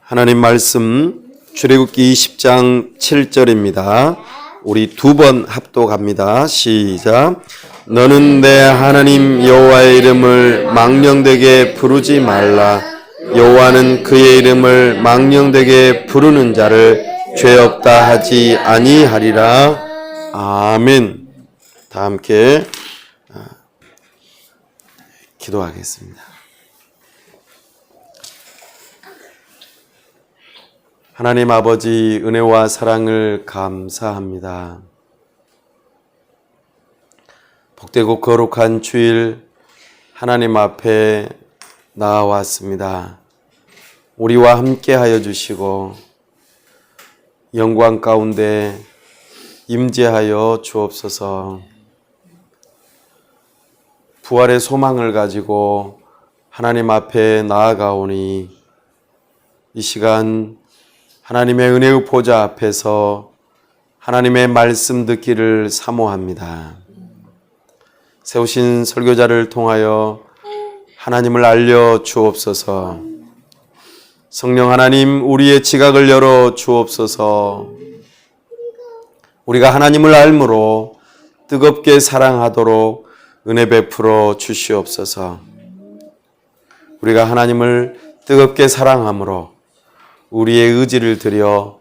하나님 말씀 출애굽기 20장 7절입니다. 우리 두 번 합독합니다. 시작. 너는 내 하나님 여호와의 이름을 망령되게 부르지 말라. 여호와는 그의 이름을 망령되게 부르는 자를 죄 없다 하지 아니하리라. 아멘. 다 함께 기도하겠습니다. 하나님 아버지, 은혜와 사랑을 감사합니다. 복되고 거룩한 주일 하나님 앞에 나아왔습니다. 우리와 함께 하여 주시고 영광 가운데 임재하여 주옵소서. 부활의 소망을 가지고 하나님 앞에 나아가오니 이 시간 하나님의 은혜의 보좌 앞에서 하나님의 말씀 듣기를 사모합니다. 세우신 설교자를 통하여 하나님을 알려 주옵소서. 성령 하나님, 우리의 지각을 열어 주옵소서. 우리가 하나님을 알므로 뜨겁게 사랑하도록 은혜 베풀어 주시옵소서. 우리가 하나님을 뜨겁게 사랑함으로 우리의 의지를 들여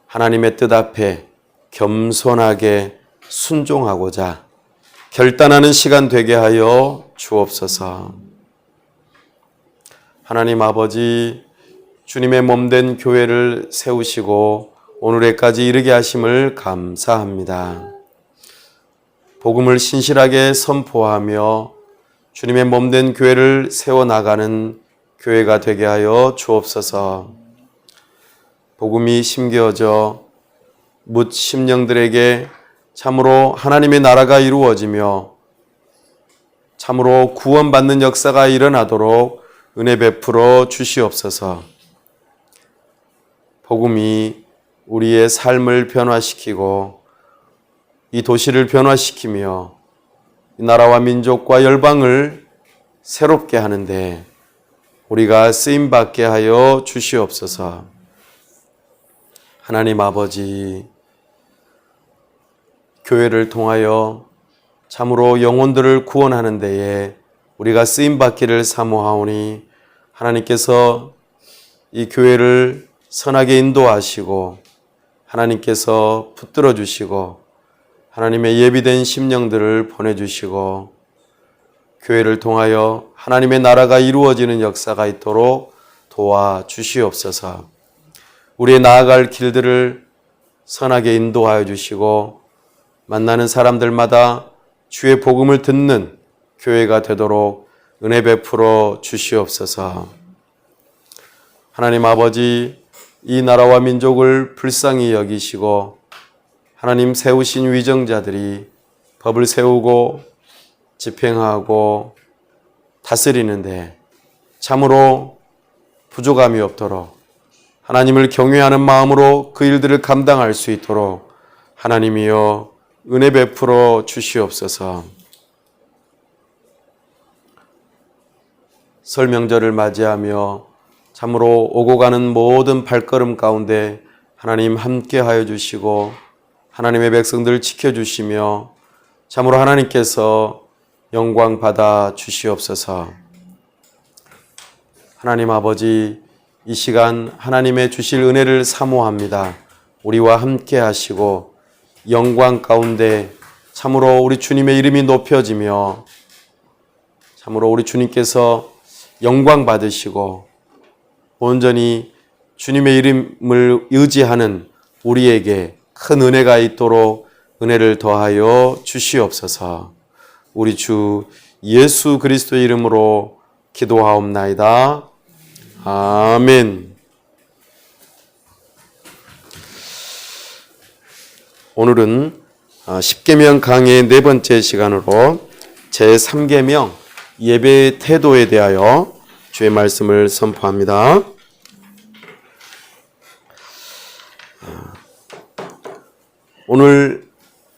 하나님의 뜻 앞에 겸손하게 순종하고자 결단하는 시간 되게 하여 주옵소서. 하나님 아버지, 주님의 몸된 교회를 세우시고 오늘에까지 이르게 하심을 감사합니다. 복음을 신실하게 선포하며 주님의 몸된 교회를 세워나가는 교회가 되게 하여 주옵소서. 복음이 심겨져 묻 심령들에게 참으로 하나님의 나라가 이루어지며 참으로 구원받는 역사가 일어나도록 은혜 베풀어 주시옵소서. 복음이 우리의 삶을 변화시키고 이 도시를 변화시키며 이 나라와 민족과 열방을 새롭게 하는데 우리가 쓰임받게 하여 주시옵소서. 하나님 아버지, 교회를 통하여 참으로 영혼들을 구원하는 데에 우리가 쓰임받기를 사모하오니 하나님께서 이 교회를 선하게 인도하시고 하나님께서 붙들어 주시고 하나님의 예비된 심령들을 보내주시고 교회를 통하여 하나님의 나라가 이루어지는 역사가 있도록 도와주시옵소서. 우리의 나아갈 길들을 선하게 인도하여 주시고 만나는 사람들마다 주의 복음을 듣는 교회가 되도록 은혜 베풀어 주시옵소서. 하나님 아버지, 이 나라와 민족을 불쌍히 여기시고 하나님 세우신 위정자들이 법을 세우고 집행하고 다스리는데 참으로 부족함이 없도록 하나님을 경외하는 마음으로 그 일들을 감당할 수 있도록 하나님이여 은혜 베풀어 주시옵소서. 설 명절을 맞이하며 참으로 오고 가는 모든 발걸음 가운데 하나님 함께 하여 주시고 하나님의 백성들 지켜주시며 참으로 하나님께서 영광 받아 주시옵소서. 하나님 아버지, 이 시간 하나님의 주실 은혜를 사모합니다. 우리와 함께 하시고 영광 가운데 참으로 우리 주님의 이름이 높여지며 참으로 우리 주님께서 영광 받으시고 온전히 주님의 이름을 의지하는 우리에게 큰 은혜가 있도록 은혜를 더하여 주시옵소서. 우리 주 예수 그리스도의 이름으로 기도하옵나이다. 아멘. 오늘은 십계명 강의의 네 번째 시간으로 제3계명 예배의 태도에 대하여 주의 말씀을 선포합니다. 오늘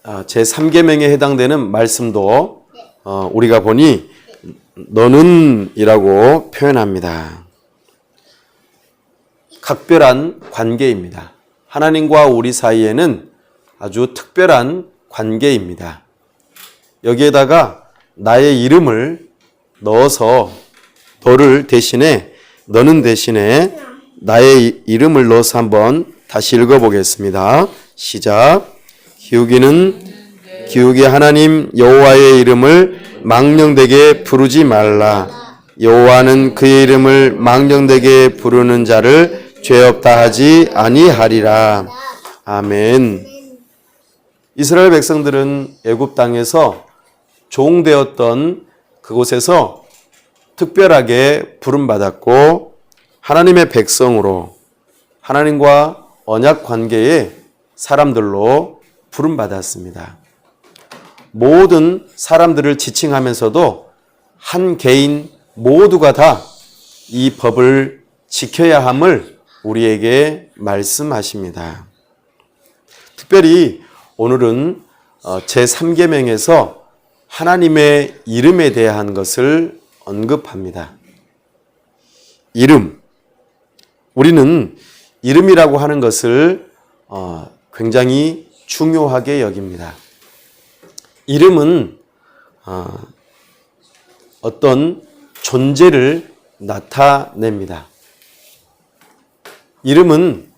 제3계명에 해당되는 말씀도 우리가 보니 너는 이라고 표현합니다. 각별한 관계입니다. 하나님과 우리 사이에는 아주 특별한 관계입니다. 여기에다가 나의 이름을 넣어서 너는 대신에 나의 이름을 넣어서 한번 다시 읽어보겠습니다. 시작. 기우기 하나님 여호와의 이름을 망령되게 부르지 말라. 여호와는 그의 이름을 망령되게 부르는 자를 죄 없다 하지 아니하리라. 아멘. 이스라엘 백성들은 애굽 땅에서 종되었던 그곳에서 특별하게 부름받았고 하나님의 백성으로 하나님과 언약 관계의 사람들로 부름받았습니다. 모든 사람들을 지칭하면서도 한 개인 모두가 다 이 법을 지켜야 함을 우리에게 말씀하십니다. 특별히 오늘은 제3계명에서 하나님의 이름에 대한 것을 언급합니다. 이름. 우리는 이름이라고 하는 것을 굉장히 중요하게 여깁니다. 이름은 어떤 존재를 나타냅니다. 이름은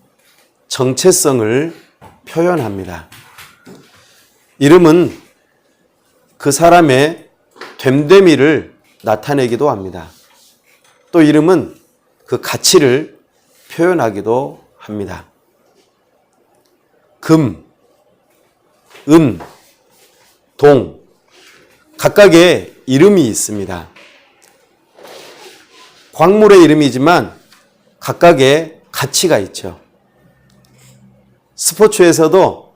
정체성을 표현합니다. 이름은 그 사람의 됨됨이를 나타내기도 합니다. 또 이름은 그 가치를 표현하기도 합니다. 금, 은, 동, 각각의 이름이 있습니다. 광물의 이름이지만 각각의 가치가 있죠. 스포츠에서도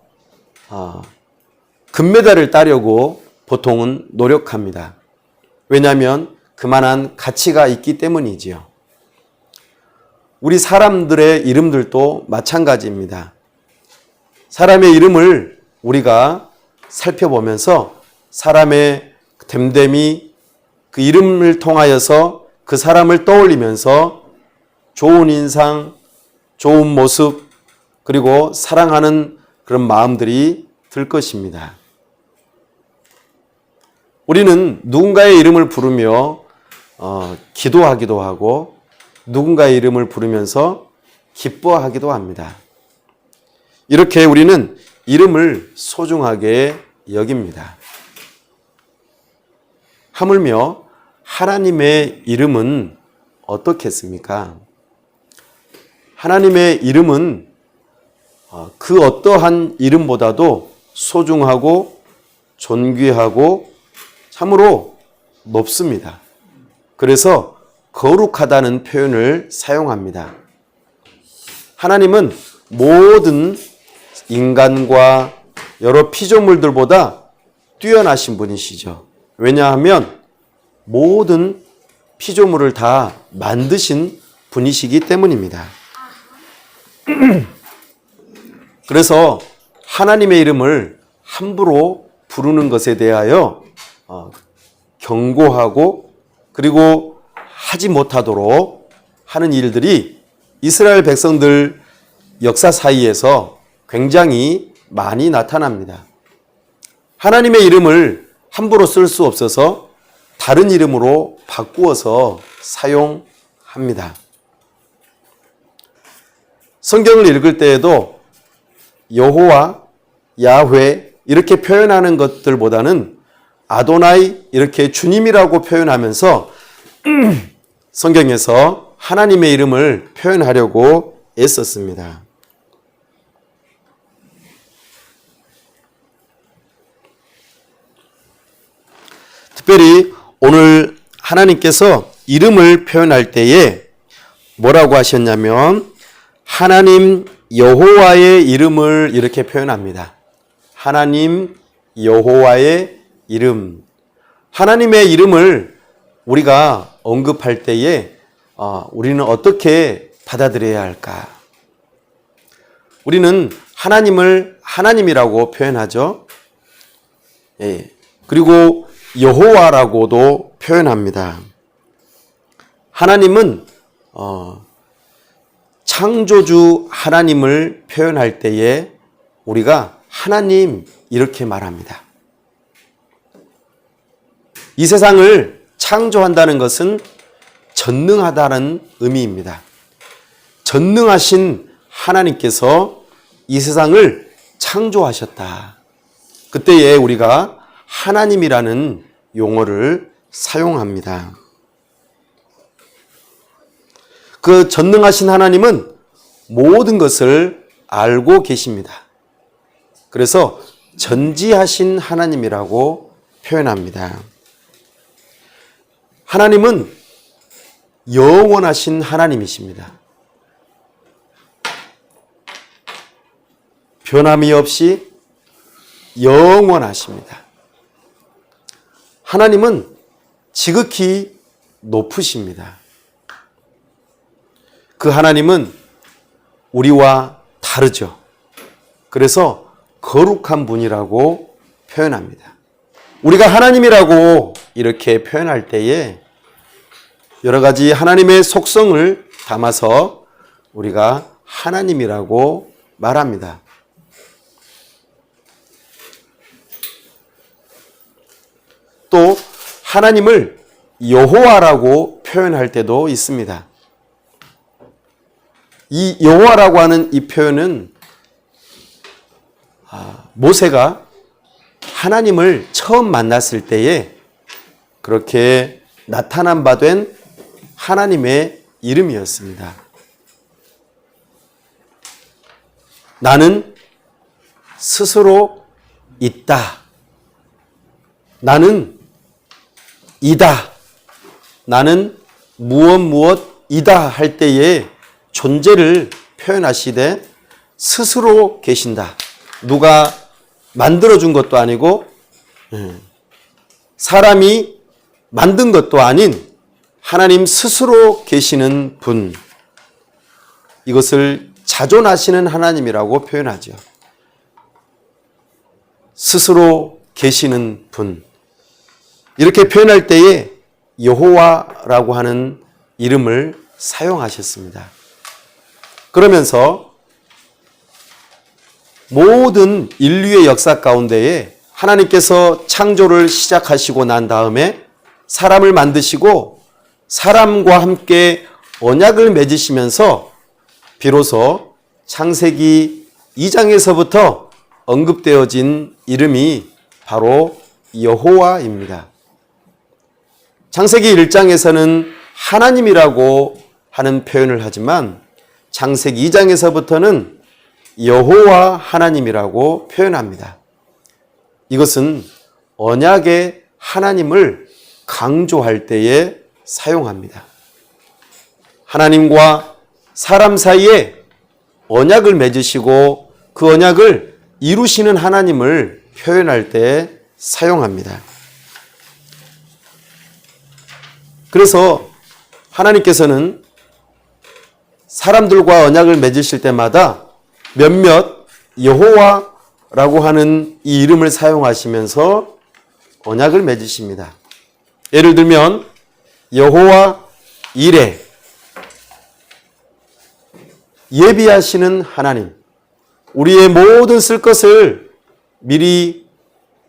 금메달을 따려고 보통은 노력합니다. 왜냐하면 그만한 가치가 있기 때문이지요. 우리 사람들의 이름들도 마찬가지입니다. 사람의 이름을 우리가 살펴보면서 사람의 됨됨이, 그 이름을 통하여서 그 사람을 떠올리면서 좋은 인상, 좋은 모습, 그리고 사랑하는 그런 마음들이 들 것입니다. 우리는 누군가의 이름을 부르며 기도하기도 하고 누군가의 이름을 부르면서 기뻐하기도 합니다. 이렇게 우리는 이름을 소중하게 여깁니다. 하물며 하나님의 이름은 어떻겠습니까? 하나님의 이름은 그 어떠한 이름보다도 소중하고 존귀하고 참으로 높습니다. 그래서 거룩하다는 표현을 사용합니다. 하나님은 모든 인간과 여러 피조물들보다 뛰어나신 분이시죠. 왜냐하면 모든 피조물을 다 만드신 분이시기 때문입니다. 그래서 하나님의 이름을 함부로 부르는 것에 대하여 경고하고 그리고 하지 못하도록 하는 일들이 이스라엘 백성들 역사 사이에서 굉장히 많이 나타납니다. 하나님의 이름을 함부로 쓸 수 없어서 다른 이름으로 바꾸어서 사용합니다. 성경을 읽을 때에도 여호와, 야훼 이렇게 표현하는 것들보다는 아도나이 이렇게 주님이라고 표현하면서 성경에서 하나님의 이름을 표현하려고 애썼습니다. 특별히 오늘 하나님께서 이름을 표현할 때에 뭐라고 하셨냐면 하나님 여호와의 이름을 이렇게 표현합니다. 하나님 여호와의 이름. 하나님의 이름을 우리가 언급할 때에 우리는 어떻게 받아들여야 할까? 우리는 하나님을 하나님이라고 표현하죠. 예. 그리고 여호와라고도 표현합니다. 하나님은 창조주 하나님을 표현할 때에 우리가 하나님 이렇게 말합니다. 이 세상을 창조한다는 것은 전능하다는 의미입니다. 전능하신 하나님께서 이 세상을 창조하셨다. 그때에 우리가 하나님이라는 용어를 사용합니다. 그 전능하신 하나님은 모든 것을 알고 계십니다. 그래서 전지하신 하나님이라고 표현합니다. 하나님은 영원하신 하나님이십니다. 변함이 없이 영원하십니다. 하나님은 지극히 높으십니다. 그 하나님은 우리와 다르죠. 그래서 거룩한 분이라고 표현합니다. 우리가 하나님이라고 이렇게 표현할 때에 여러 가지 하나님의 속성을 담아서 우리가 하나님이라고 말합니다. 또 하나님을 여호와라고 표현할 때도 있습니다. 이 여호와라고 하는 이 표현은 모세가 하나님을 처음 만났을 때에 그렇게 나타난 바 된 하나님의 이름이었습니다. 나는 스스로 있다. 나는 이다. 나는 무엇이다 할 때에 존재를 표현하시되 스스로 계신다. 누가 만들어준 것도 아니고 사람이 만든 것도 아닌 하나님 스스로 계시는 분. 이것을 자존하시는 하나님이라고 표현하죠. 스스로 계시는 분. 이렇게 표현할 때에 여호와라고 하는 이름을 사용하셨습니다. 그러면서 모든 인류의 역사 가운데에 하나님께서 창조를 시작하시고 난 다음에 사람을 만드시고 사람과 함께 언약을 맺으시면서 비로소 창세기 2장에서부터 언급되어진 이름이 바로 여호와입니다. 창세기 1장에서는 하나님이라고 하는 표현을 하지만 창세기 2장에서부터는 여호와 하나님이라고 표현합니다. 이것은 언약의 하나님을 강조할 때에 사용합니다. 하나님과 사람 사이에 언약을 맺으시고 그 언약을 이루시는 하나님을 표현할 때 사용합니다. 그래서 하나님께서는 사람들과 언약을 맺으실 때마다 몇몇 여호와라고 하는 이 이름을 사용하시면서 언약을 맺으십니다. 예를 들면 여호와 이레, 예비하시는 하나님, 우리의 모든 쓸 것을 미리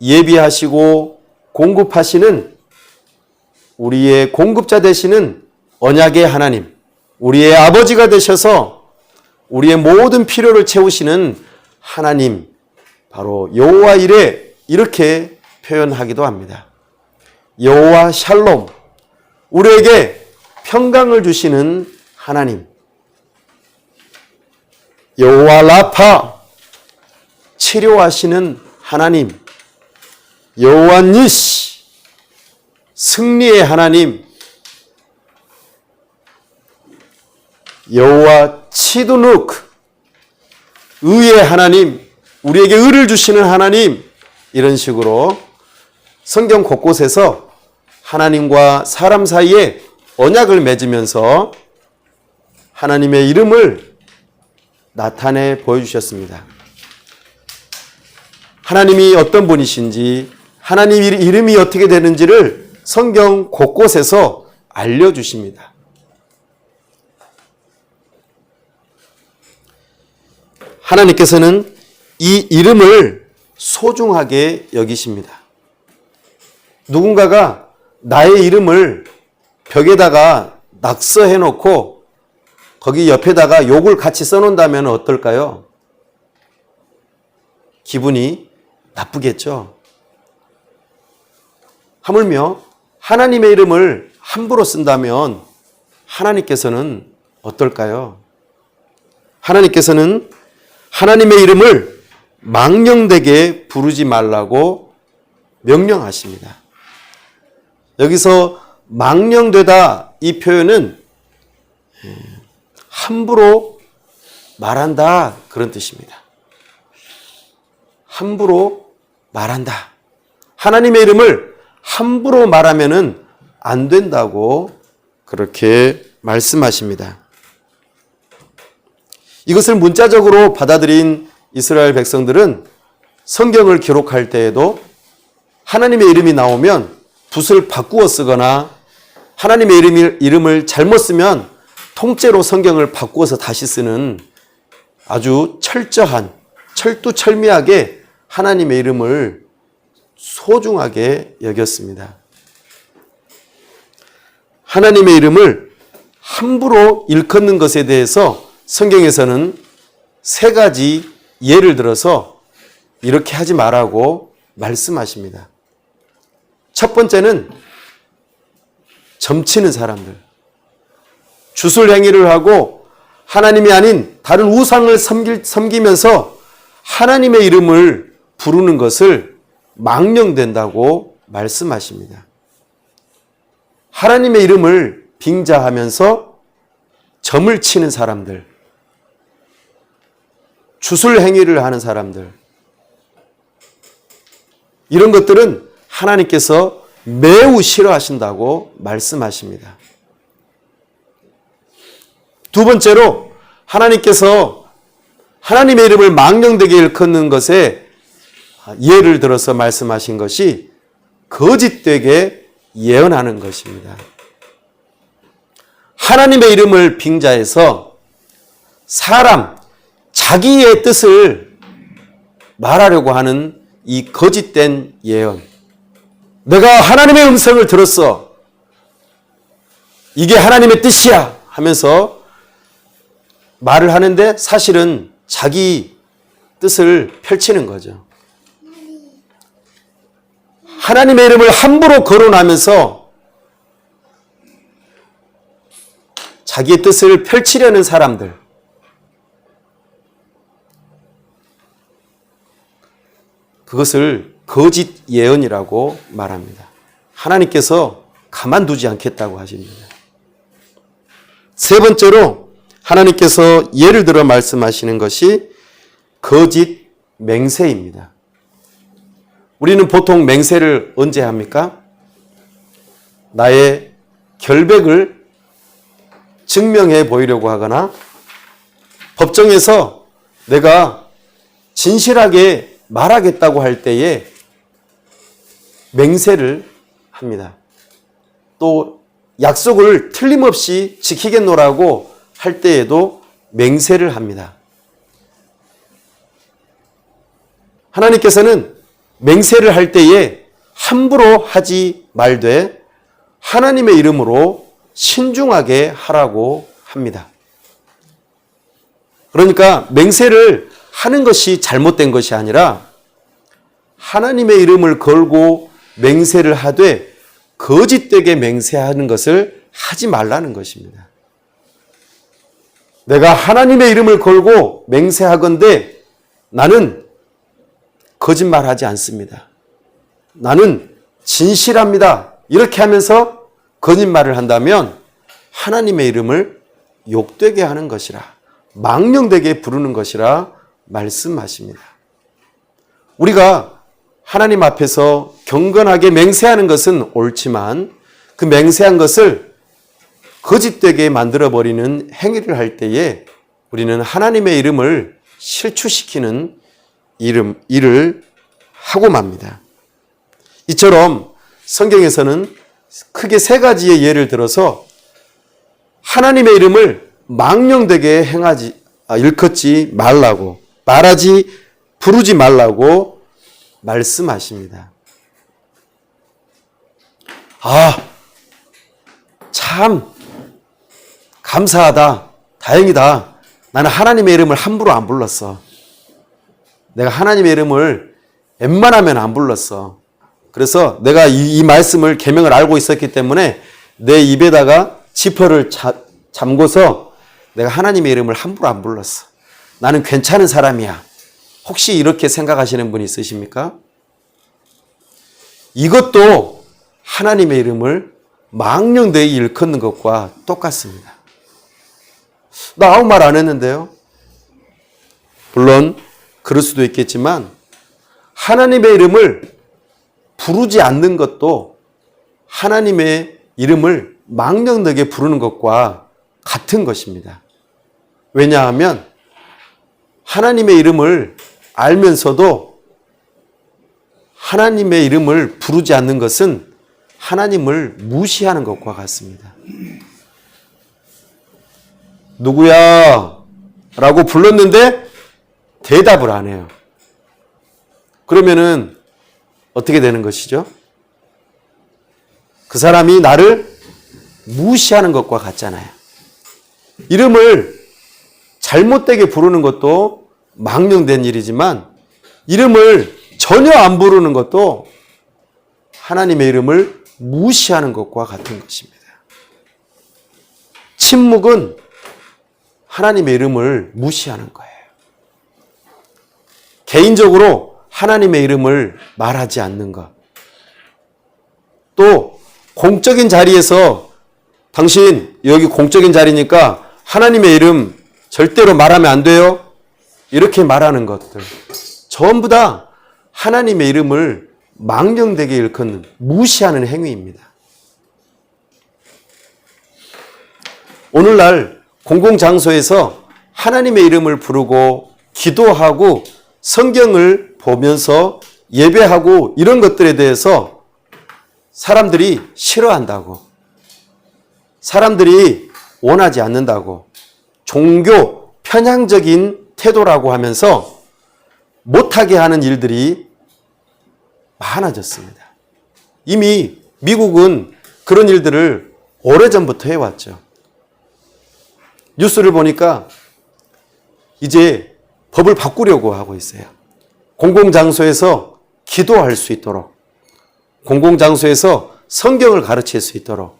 예비하시고 공급하시는 우리의 공급자 되시는 언약의 하나님, 우리의 아버지가 되셔서 우리의 모든 필요를 채우시는 하나님, 바로 여호와 이레 이렇게 표현하기도 합니다. 여호와 샬롬, 우리에게 평강을 주시는 하나님, 여호와 라파, 치료하시는 하나님, 여호와 니시, 승리의 하나님, 여호와 치두누크, 의의 하나님, 우리에게 의를 주시는 하나님, 이런 식으로 성경 곳곳에서 하나님과 사람 사이에 언약을 맺으면서 하나님의 이름을 나타내 보여주셨습니다. 하나님이 어떤 분이신지, 하나님 이름이 어떻게 되는지를 성경 곳곳에서 알려주십니다. 하나님께서는 이 이름을 소중하게 여기십니다. 누군가가 나의 이름을 벽에다가 낙서해 놓고 거기 옆에다가 욕을 같이 써놓는다면 어떨까요? 기분이 나쁘겠죠. 하물며 하나님의 이름을 함부로 쓴다면 하나님께서는 어떨까요? 하나님께서는 하나님의 이름을 망령되게 부르지 말라고 명령하십니다. 여기서 망령되다 이 표현은 함부로 말한다 그런 뜻입니다. 함부로 말한다. 하나님의 이름을 함부로 말하면은 안 된다고 그렇게 말씀하십니다. 이것을 문자적으로 받아들인 이스라엘 백성들은 성경을 기록할 때에도 하나님의 이름이 나오면 붓을 바꾸어 쓰거나 하나님의 이름을 잘못 쓰면 통째로 성경을 바꾸어서 다시 쓰는 아주 철저한, 철두철미하게 하나님의 이름을 소중하게 여겼습니다. 하나님의 이름을 함부로 일컫는 것에 대해서 성경에서는 세 가지 예를 들어서 이렇게 하지 말라고 말씀하십니다. 첫 번째는 점치는 사람들, 주술 행위를 하고 하나님이 아닌 다른 우상을 섬기면서 하나님의 이름을 부르는 것을 망령된다고 말씀하십니다. 하나님의 이름을 빙자하면서 점을 치는 사람들, 주술 행위를 하는 사람들, 이런 것들은 하나님께서 매우 싫어하신다고 말씀하십니다. 두 번째로 하나님께서 하나님의 이름을 망령되게 일컫는 것에 예를 들어서 말씀하신 것이 거짓되게 예언하는 것입니다. 하나님의 이름을 빙자해서 사람, 자기의 뜻을 말하려고 하는 이 거짓된 예언. 내가 하나님의 음성을 들었어. 이게 하나님의 뜻이야 하면서 말을 하는데 사실은 자기 뜻을 펼치는 거죠. 하나님의 이름을 함부로 거론하면서 자기의 뜻을 펼치려는 사람들, 그것을 거짓 예언이라고 말합니다. 하나님께서 가만두지 않겠다고 하십니다. 세 번째로 하나님께서 예를 들어 말씀하시는 것이 거짓 맹세입니다. 우리는 보통 맹세를 언제 합니까? 나의 결백을 증명해 보이려고 하거나 법정에서 내가 진실하게 말하겠다고 할 때에 맹세를 합니다. 또 약속을 틀림없이 지키겠노라고 할 때에도 맹세를 합니다. 하나님께서는 맹세를 할 때에 함부로 하지 말되 하나님의 이름으로 신중하게 하라고 합니다. 그러니까 맹세를 하는 것이 잘못된 것이 아니라 하나님의 이름을 걸고 맹세를 하되 거짓되게 맹세하는 것을 하지 말라는 것입니다. 내가 하나님의 이름을 걸고 맹세하건대 나는 거짓말하지 않습니다. 나는 진실합니다. 이렇게 하면서 거짓말을 한다면 하나님의 이름을 욕되게 하는 것이라, 망령되게 부르는 것이라 말씀하십니다. 우리가 하나님 앞에서 경건하게 맹세하는 것은 옳지만 그 맹세한 것을 거짓되게 만들어버리는 행위를 할 때에 우리는 하나님의 이름을 실추시키는 일을 하고 맙니다. 이처럼 성경에서는 크게 세 가지의 예를 들어서 하나님의 이름을 망령되게 일컫지 말라고, 부르지 말라고 말씀하십니다. 참 감사하다. 다행이다. 나는 하나님의 이름을 함부로 안 불렀어. 내가 하나님의 이름을 웬만하면 안 불렀어. 그래서 내가 이 말씀을 계명을 알고 있었기 때문에 내 입에다가 지퍼를 잠궈서 내가 하나님의 이름을 함부로 안 불렀어. 나는 괜찮은 사람이야. 혹시 이렇게 생각하시는 분이 있으십니까? 이것도 하나님의 이름을 망령되이 일컫는 것과 똑같습니다. 나 아무 말 안 했는데요. 물론 그럴 수도 있겠지만 하나님의 이름을 부르지 않는 것도 하나님의 이름을 망령되게 부르는 것과 같은 것입니다. 왜냐하면 하나님의 이름을 알면서도 하나님의 이름을 부르지 않는 것은 하나님을 무시하는 것과 같습니다. 누구야? 라고 불렀는데 대답을 안 해요. 그러면은 어떻게 되는 것이죠? 그 사람이 나를 무시하는 것과 같잖아요. 이름을 잘못되게 부르는 것도 망령된 일이지만 이름을 전혀 안 부르는 것도 하나님의 이름을 무시하는 것과 같은 것입니다. 침묵은 하나님의 이름을 무시하는 거예요. 개인적으로 하나님의 이름을 말하지 않는 것. 또 공적인 자리에서 당신 여기 공적인 자리니까 하나님의 이름 절대로 말하면 안 돼요. 이렇게 말하는 것들. 전부 다 하나님의 이름을 망령되게 일컫는 무시하는 행위입니다. 오늘날 공공장소에서 하나님의 이름을 부르고 기도하고 성경을 보면서 예배하고 이런 것들에 대해서 사람들이 싫어한다고, 사람들이 원하지 않는다고, 종교 편향적인 태도라고 하면서 못하게 하는 일들이 많아졌습니다. 이미 미국은 그런 일들을 오래전부터 해왔죠. 뉴스를 보니까 이제 법을 바꾸려고 하고 있어요. 공공장소에서 기도할 수 있도록, 공공장소에서 성경을 가르칠 수 있도록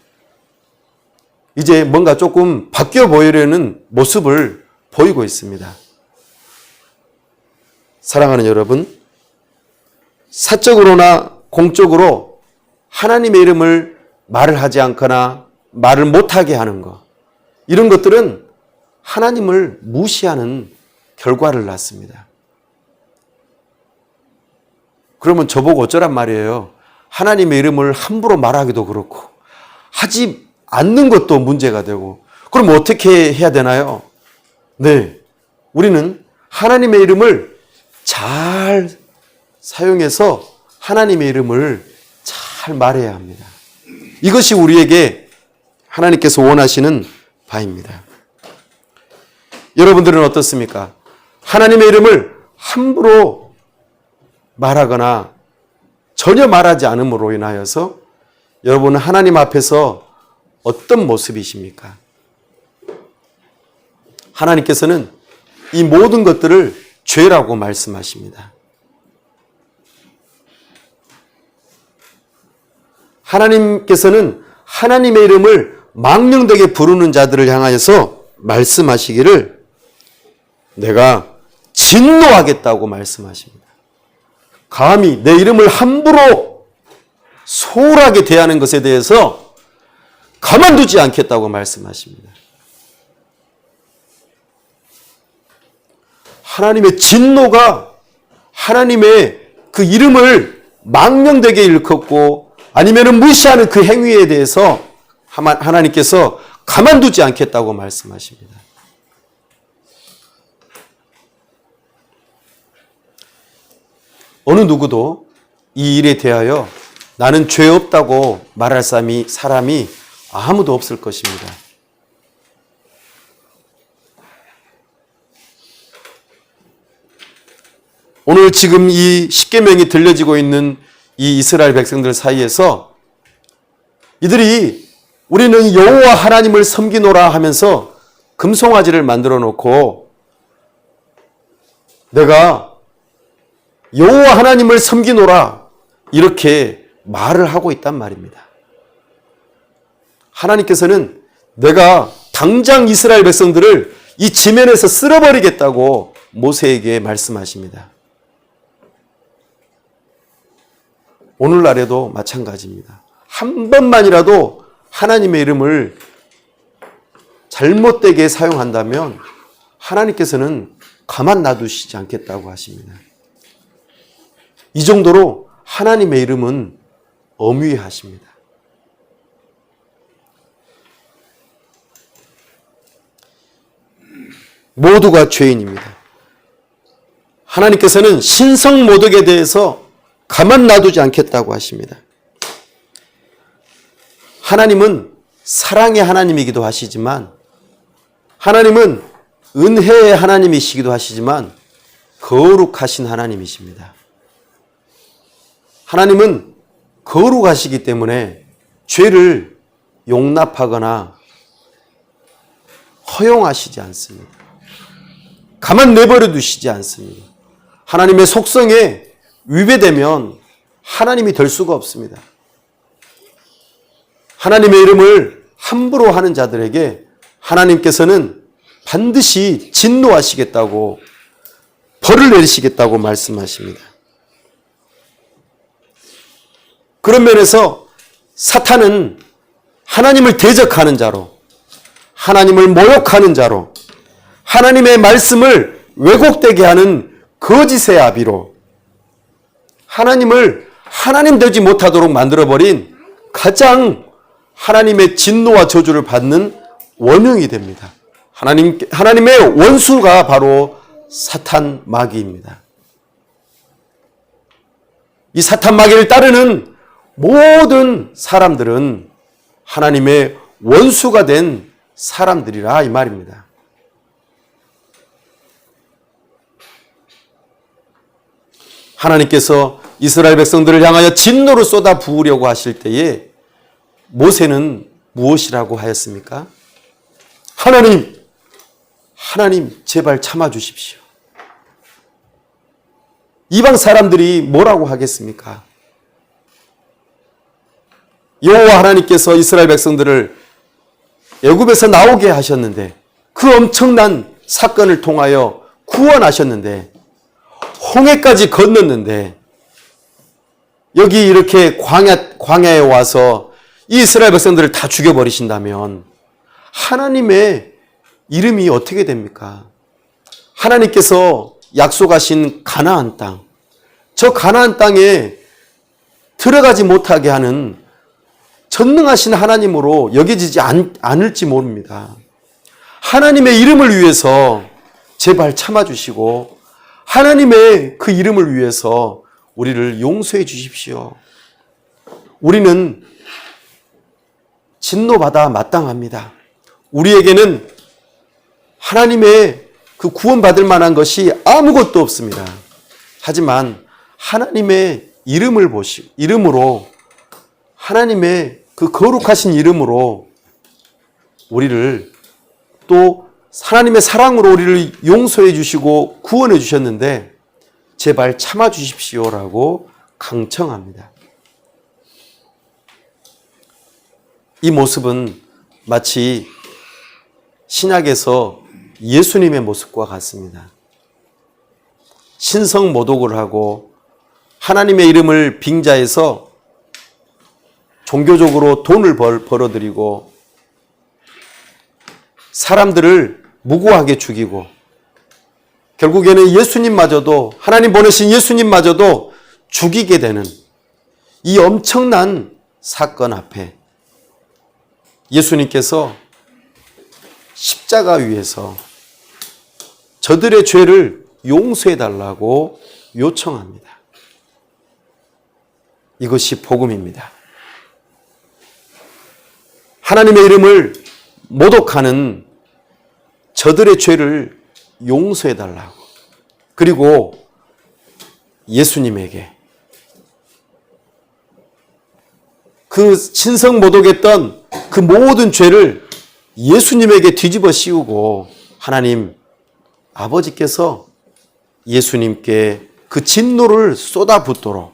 이제 뭔가 조금 바뀌어 보이려는 모습을 보이고 있습니다. 사랑하는 여러분, 사적으로나 공적으로 하나님의 이름을 말을 하지 않거나 말을 못하게 하는 것, 이런 것들은 하나님을 무시하는 결과를 낳습니다. 그러면 저보고 어쩌란 말이에요. 하나님의 이름을 함부로 말하기도 그렇고 하지 않는 것도 문제가 되고, 그럼 어떻게 해야 되나요? 네, 우리는 하나님의 이름을 잘 사용해서 하나님의 이름을 잘 말해야 합니다. 이것이 우리에게 하나님께서 원하시는 바입니다. 여러분들은 어떻습니까? 하나님의 이름을 함부로 말하거나 전혀 말하지 않음으로 인하여서 여러분은 하나님 앞에서 어떤 모습이십니까? 하나님께서는 이 모든 것들을 죄라고 말씀하십니다. 하나님께서는 하나님의 이름을 망령되게 부르는 자들을 향하여서 말씀하시기를 내가 진노하겠다고 말씀하십니다. 감히 내 이름을 함부로 소홀하게 대하는 것에 대해서 가만두지 않겠다고 말씀하십니다. 하나님의 진노가 하나님의 그 이름을 망령되게 일컫고 아니면 무시하는 그 행위에 대해서 하나님께서 가만두지 않겠다고 말씀하십니다. 어느 누구도 이 일에 대하여 나는 죄 없다고 말할 사람이 아무도 없을 것입니다. 오늘 지금 이 십계명이 들려지고 있는 이 이스라엘 백성들 사이에서 이들이 우리는 여호와 하나님을 섬기노라 하면서 금송아지를 만들어 놓고 내가 여호와 하나님을 섬기노라 이렇게 말을 하고 있단 말입니다. 하나님께서는 내가 당장 이스라엘 백성들을 이 지면에서 쓸어버리겠다고 모세에게 말씀하십니다. 오늘날에도 마찬가지입니다. 한 번만이라도 하나님의 이름을 잘못되게 사용한다면 하나님께서는 가만 놔두시지 않겠다고 하십니다. 이 정도로 하나님의 이름은 엄위하십니다. 모두가 죄인입니다. 하나님께서는 신성 모독에 대해서 가만 놔두지 않겠다고 하십니다. 하나님은 사랑의 하나님이기도 하시지만 하나님은 은혜의 하나님이시기도 하시지만 거룩하신 하나님이십니다. 하나님은 거룩하시기 때문에 죄를 용납하거나 허용하시지 않습니다. 가만 내버려 두시지 않습니다. 하나님의 속성에 위배되면 하나님이 될 수가 없습니다. 하나님의 이름을 함부로 하는 자들에게 하나님께서는 반드시 진노하시겠다고 벌을 내리시겠다고 말씀하십니다. 그런 면에서 사탄은 하나님을 대적하는 자로, 하나님을 모욕하는 자로, 하나님의 말씀을 왜곡되게 하는 거짓의 아비로 하나님을 하나님 되지 못하도록 만들어버린 가장 하나님의 진노와 저주를 받는 원흉이 됩니다. 하나님의 원수가 바로 사탄 마귀입니다. 이 사탄 마귀를 따르는 모든 사람들은 하나님의 원수가 된 사람들이라 이 말입니다. 하나님께서 이스라엘 백성들을 향하여 진노를 쏟아 부으려고 하실 때에 모세는 무엇이라고 하였습니까? 하나님 제발 참아 주십시오. 이방 사람들이 뭐라고 하겠습니까? 여호와 하나님께서 이스라엘 백성들을 애굽에서 나오게 하셨는데 그 엄청난 사건을 통하여 구원하셨는데 홍해까지 건넜는데 여기 이렇게 광야에 와서 이 이스라엘 백성들을 다 죽여버리신다면 하나님의 이름이 어떻게 됩니까? 하나님께서 약속하신 가나안 땅, 저 가나안 땅에 들어가지 못하게 하는 전능하신 하나님으로 여겨지지 않을지 모릅니다. 하나님의 이름을 위해서 제발 참아주시고 하나님의 그 이름을 위해서 우리를 용서해 주십시오. 우리는 진노받아 마땅합니다. 우리에게는 하나님의 그 구원받을 만한 것이 아무것도 없습니다. 하지만 하나님의 이름으로 하나님의 그 거룩하신 이름으로 우리를 또 하나님의 사랑으로 우리를 용서해 주시고 구원해 주셨는데 제발 참아 주십시오라고 강청합니다. 이 모습은 마치 신약에서 예수님의 모습과 같습니다. 신성 모독을 하고 하나님의 이름을 빙자해서 종교적으로 돈을 벌어들이고 사람들을 무고하게 죽이고 결국에는 예수님마저도 하나님 보내신 예수님마저도 죽이게 되는 이 엄청난 사건 앞에 예수님께서 십자가 위에서 저들의 죄를 용서해달라고 요청합니다. 이것이 복음입니다. 하나님의 이름을 모독하는 저들의 죄를 용서해달라고, 그리고 예수님에게, 그 신성 모독했던 그 모든 죄를 예수님에게 뒤집어 씌우고 하나님 아버지께서 예수님께 그 진노를 쏟아붓도록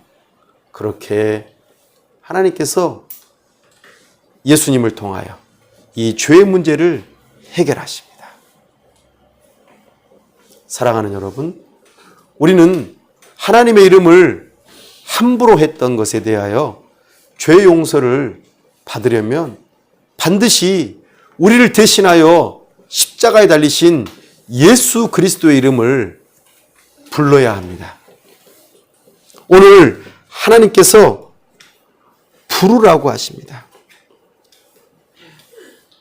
그렇게 하나님께서 예수님을 통하여 이 죄의 문제를 해결하십니다. 사랑하는 여러분, 우리는 하나님의 이름을 함부로 했던 것에 대하여 죄 용서를 받으려면 반드시 우리를 대신하여 십자가에 달리신 예수 그리스도의 이름을 불러야 합니다. 오늘 하나님께서 부르라고 하십니다.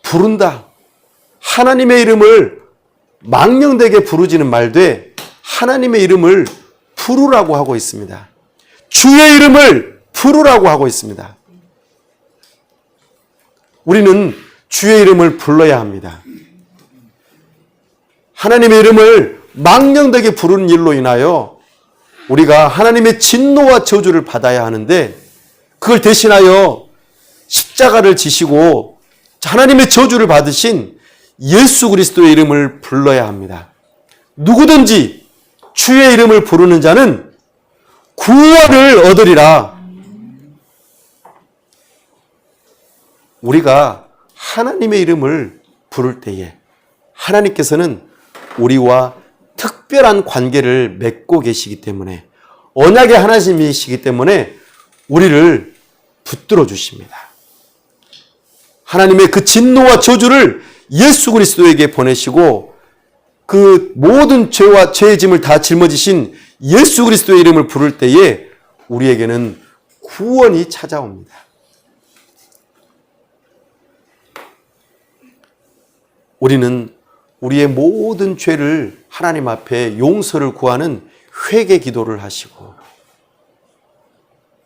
부른다. 하나님의 이름을 망령되게 부르지는 말되 하나님의 이름을 부르라고 하고 있습니다. 주의 이름을 부르라고 하고 있습니다. 우리는 주의 이름을 불러야 합니다. 하나님의 이름을 망령되게 부르는 일로 인하여 우리가 하나님의 진노와 저주를 받아야 하는데 그걸 대신하여 십자가를 지시고 하나님의 저주를 받으신 예수 그리스도의 이름을 불러야 합니다. 누구든지 주의 이름을 부르는 자는 구원을 얻으리라. 우리가 하나님의 이름을 부를 때에 하나님께서는 우리와 특별한 관계를 맺고 계시기 때문에 언약의 하나님이시기 때문에 우리를 붙들어 주십니다. 하나님의 그 진노와 저주를 예수 그리스도에게 보내시고 그 모든 죄와 죄의 짐을 다 짊어지신 예수 그리스도의 이름을 부를 때에 우리에게는 구원이 찾아옵니다. 우리는 우리의 모든 죄를 하나님 앞에 용서를 구하는 회개 기도를 하시고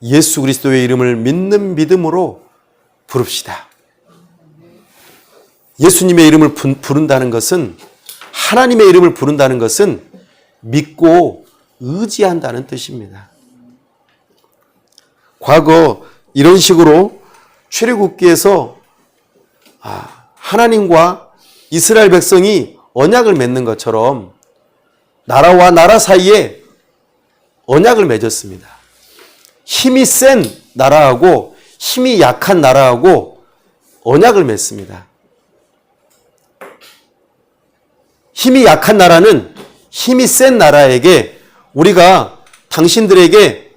예수 그리스도의 이름을 믿는 믿음으로 부릅시다. 예수님의 이름을 부른다는 것은, 하나님의 이름을 부른다는 것은 믿고 의지한다는 뜻입니다. 과거 이런 식으로 출애굽기에서 하나님과 이스라엘 백성이 언약을 맺는 것처럼 나라와 나라 사이에 언약을 맺었습니다. 힘이 센 나라하고 힘이 약한 나라하고 언약을 맺습니다. 힘이 약한 나라는 힘이 센 나라에게 우리가 당신들에게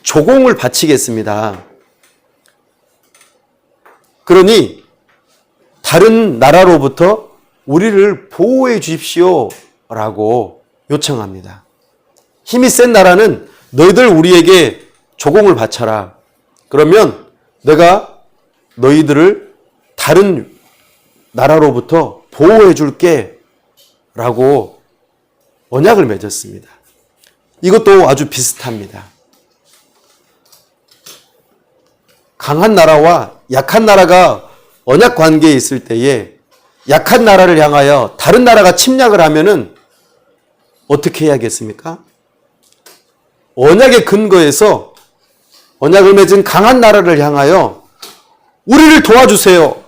조공을 바치겠습니다. 그러니 다른 나라로부터 우리를 보호해 주십시오 라고 요청합니다. 힘이 센 나라는 너희들 우리에게 조공을 바쳐라. 그러면 내가 너희들을 다른 나라로부터 보호해 줄게 라고 언약을 맺었습니다. 이것도 아주 비슷합니다. 강한 나라와 약한 나라가 언약 관계에 있을 때에 약한 나라를 향하여 다른 나라가 침략을 하면은 어떻게 해야겠습니까? 언약의 근거에서 언약을 맺은 강한 나라를 향하여 우리를 도와주세요.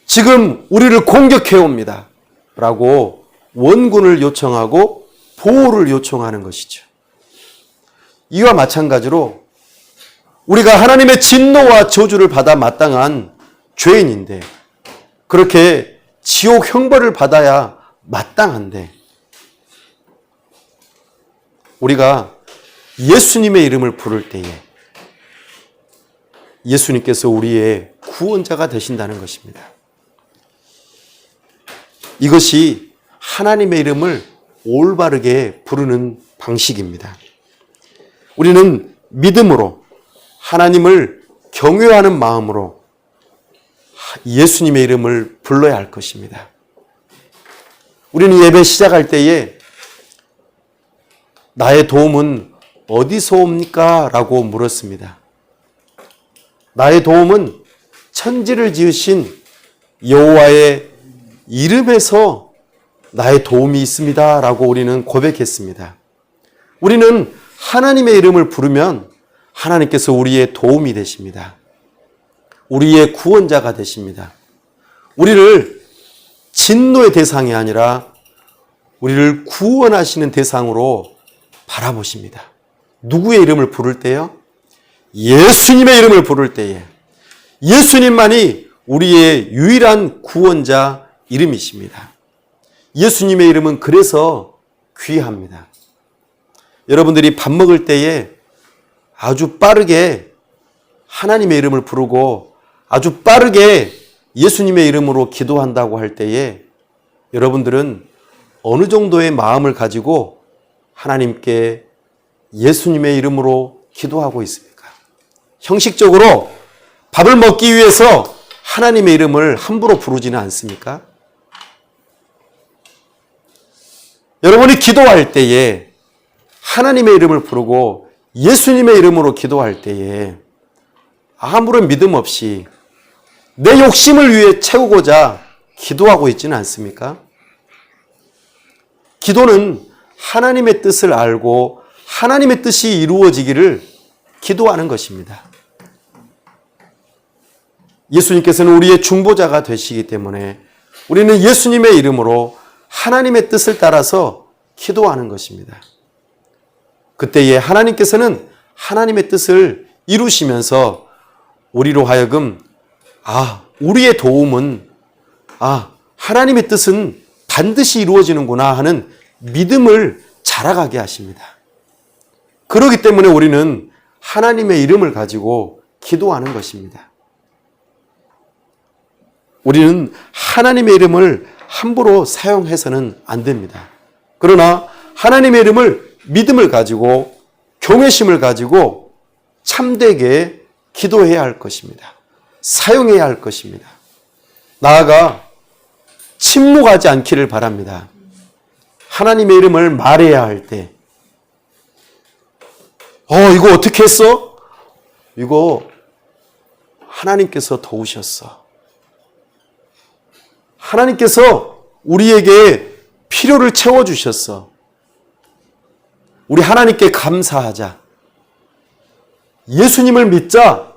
지금 우리를 공격해 옵니다. 라고 원군을 요청하고 보호를 요청하는 것이죠. 이와 마찬가지로 우리가 하나님의 진노와 저주를 받아 마땅한 죄인인데, 그렇게 지옥 형벌을 받아야 마땅한데, 우리가 예수님의 이름을 부를 때에 예수님께서 우리의 구원자가 되신다는 것입니다. 이것이 하나님의 이름을 올바르게 부르는 방식입니다. 우리는 믿음으로 하나님을 경외하는 마음으로 예수님의 이름을 불러야 할 것입니다. 우리는 예배 시작할 때에 나의 도움은 어디서 옵니까? 라고 물었습니다. 나의 도움은 천지를 지으신 여호와의 이름에서 나의 도움이 있습니다. 라고 우리는 고백했습니다. 우리는 하나님의 이름을 부르면 하나님께서 우리의 도움이 되십니다. 우리의 구원자가 되십니다. 우리를 진노의 대상이 아니라 우리를 구원하시는 대상으로 바라보십니다. 누구의 이름을 부를 때요? 예수님의 이름을 부를 때에 예수님만이 우리의 유일한 구원자 이름이십니다. 예수님의 이름은 그래서 귀합니다. 여러분들이 밥 먹을 때에 아주 빠르게 하나님의 이름을 부르고 아주 빠르게 예수님의 이름으로 기도한다고 할 때에 여러분들은 어느 정도의 마음을 가지고 하나님께 예수님의 이름으로 기도하고 있습니까? 형식적으로 밥을 먹기 위해서 하나님의 이름을 함부로 부르지는 않습니까? 여러분이 기도할 때에 하나님의 이름을 부르고 예수님의 이름으로 기도할 때에 아무런 믿음 없이 내 욕심을 위해 채우고자 기도하고 있지는 않습니까? 기도는 하나님의 뜻을 알고 하나님의 뜻이 이루어지기를 기도하는 것입니다. 예수님께서는 우리의 중보자가 되시기 때문에 우리는 예수님의 이름으로 하나님의 뜻을 따라서 기도하는 것입니다. 그때에 하나님께서는 하나님의 뜻을 이루시면서 우리로 하여금 우리의 도움은 하나님의 뜻은 반드시 이루어지는구나 하는 믿음을 자라가게 하십니다. 그렇기 때문에 우리는 하나님의 이름을 가지고 기도하는 것입니다. 우리는 하나님의 이름을 함부로 사용해서는 안 됩니다. 그러나 하나님의 이름을 믿음을 가지고 경외심을 가지고 참되게 기도해야 할 것입니다. 사용해야 할 것입니다. 나아가 침묵하지 않기를 바랍니다. 하나님의 이름을 말해야 할 때 이거 어떻게 했어? 이거 하나님께서 도우셨어. 하나님께서 우리에게 필요를 채워주셨어. 우리 하나님께 감사하자. 예수님을 믿자.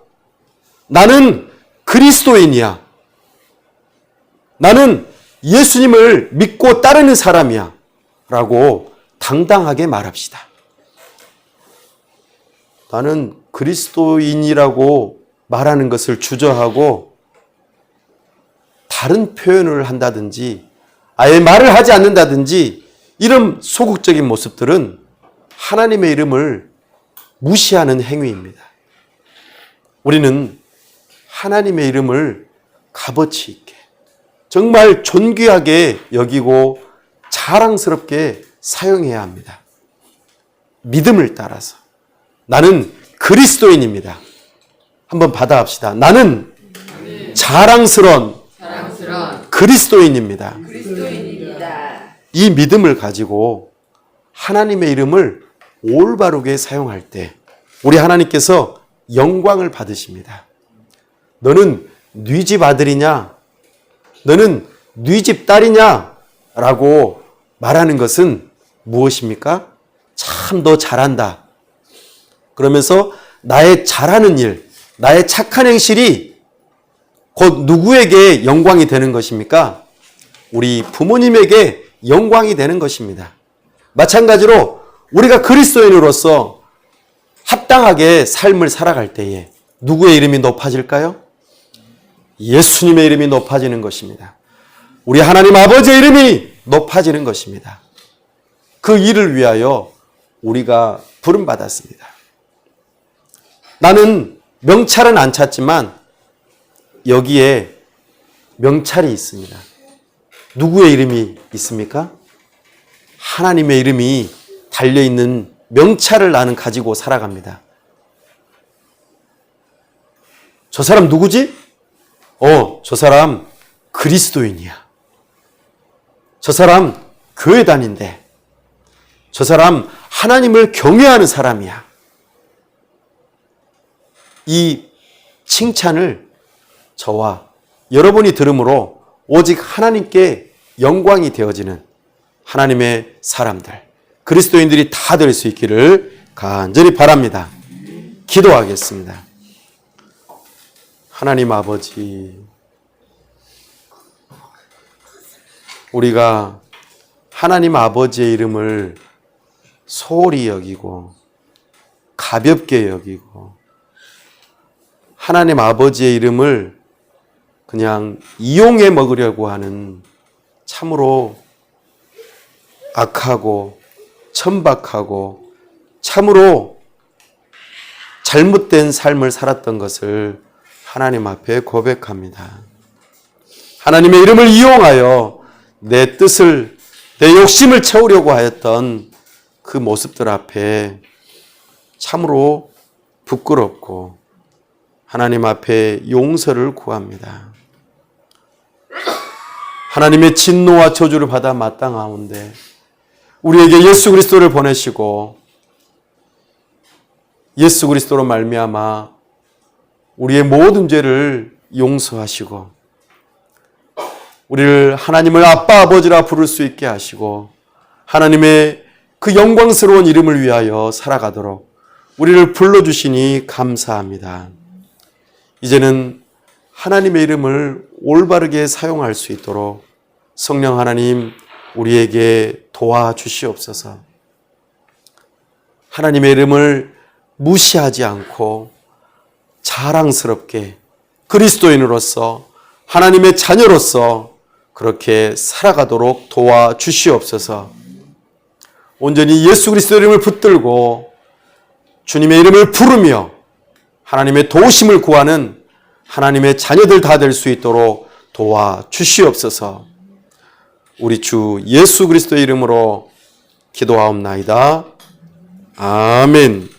나는 그리스도인이야. 나는 예수님을 믿고 따르는 사람이야. 라고 당당하게 말합시다. 나는 그리스도인이라고 말하는 것을 주저하고 다른 표현을 한다든지 아예 말을 하지 않는다든지 이런 소극적인 모습들은 하나님의 이름을 무시하는 행위입니다. 우리는 하나님의 이름을 값어치 있게 정말 존귀하게 여기고 자랑스럽게 사용해야 합니다. 믿음을 따라서 나는 그리스도인입니다. 한번 받아합시다. 나는 자랑스러운 그리스도인입니다. 이 믿음을 가지고 하나님의 이름을 올바르게 사용할 때 우리 하나님께서 영광을 받으십니다. 너는 네 집 아들이냐? 너는 네 집 딸이냐? 라고 말하는 것은 무엇입니까? 참 너 잘한다. 그러면서 나의 잘하는 일, 나의 착한 행실이 곧 누구에게 영광이 되는 것입니까? 우리 부모님에게 영광이 되는 것입니다. 마찬가지로 우리가 그리스도인으로서 합당하게 삶을 살아갈 때에 누구의 이름이 높아질까요? 예수님의 이름이 높아지는 것입니다. 우리 하나님 아버지의 이름이 높아지는 것입니다. 그 일을 위하여 우리가 부름받았습니다. 나는 명찰은 안 찾지만 여기에 명찰이 있습니다. 누구의 이름이 있습니까? 하나님의 이름이 달려있는 명찰을 나는 가지고 살아갑니다. 저 사람 누구지? 저 사람 그리스도인이야. 저 사람 교회 다닌대. 저 사람 하나님을 경외하는 사람이야. 이 칭찬을 저와 여러분이 들음으로 오직 하나님께 영광이 되어지는 하나님의 사람들, 그리스도인들이 다 될 수 있기를 간절히 바랍니다. 기도하겠습니다. 하나님 아버지, 우리가 하나님 아버지의 이름을 소홀히 여기고 가볍게 여기고 하나님 아버지의 이름을 그냥 이용해 먹으려고 하는 참으로 악하고 천박하고 참으로 잘못된 삶을 살았던 것을 하나님 앞에 고백합니다. 하나님의 이름을 이용하여 내 뜻을, 내 욕심을 채우려고 하였던 그 모습들 앞에 참으로 부끄럽고 하나님 앞에 용서를 구합니다. 하나님의 진노와 저주를 받아 마땅하온데 우리에게 예수 그리스도를 보내시고 예수 그리스도로 말미암아 우리의 모든 죄를 용서하시고 우리를 하나님을 아빠 아버지라 부를 수 있게 하시고 하나님의 그 영광스러운 이름을 위하여 살아가도록 우리를 불러주시니 감사합니다. 이제는 하나님의 이름을 올바르게 사용할 수 있도록 성령 하나님 우리에게 도와주시옵소서. 하나님의 이름을 무시하지 않고 자랑스럽게 그리스도인으로서 하나님의 자녀로서 그렇게 살아가도록 도와주시옵소서. 온전히 예수 그리스도의 이름을 붙들고 주님의 이름을 부르며 하나님의 도우심을 구하는 하나님의 자녀들 다 될 수 있도록 도와주시옵소서. 우리 주 예수 그리스도의 이름으로 기도하옵나이다. 아멘.